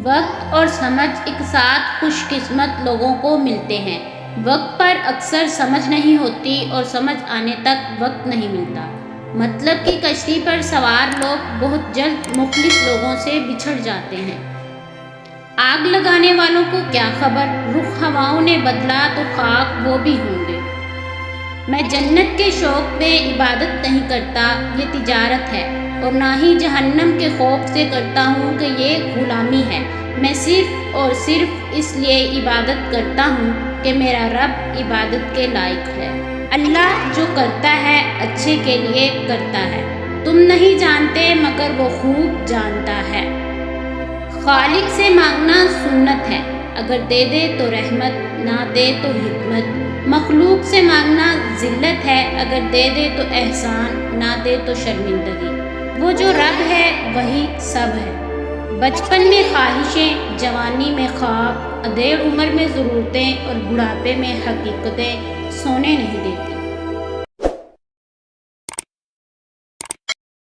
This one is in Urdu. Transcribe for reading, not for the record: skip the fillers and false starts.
وقت اور سمجھ ایک ساتھ خوش قسمت لوگوں کو ملتے ہیں۔ وقت پر اکثر سمجھ نہیں ہوتی اور سمجھ آنے تک وقت نہیں ملتا۔ مطلب کہ کشتی پر سوار لوگ بہت جلد مخلص لوگوں سے بچھڑ جاتے ہیں۔ آگ لگانے والوں کو کیا خبر، رخ ہواؤں نے بدلا تو خاک وہ بھی ہوں گے۔ میں جنت کے شوق میں عبادت نہیں کرتا، یہ تجارت ہے، اور نہ ہی جہنم کے خوف سے کرتا ہوں کہ یہ غلامی ہے۔ میں صرف اور صرف اس لیے عبادت کرتا ہوں کہ میرا رب عبادت کے لائق ہے۔ اللہ جو کرتا ہے اچھے کے لیے کرتا ہے، تم نہیں جانتے مگر وہ خوب جانتا ہے۔ خالق سے مانگنا سنت ہے، اگر دے دے تو رحمت، نہ دے تو حکمت۔ مخلوق سے مانگنا ذلت ہے، اگر دے دے تو احسان، نہ دے تو شرمندگی۔ وہ جو رب ہے وہی سب ہے۔ بچپن میں خواہشیں، جوانی میں خواب، ادھیڑ عمر میں ضرورتیں اور بڑھاپے میں حقیقتیں سونے نہیں دیتی۔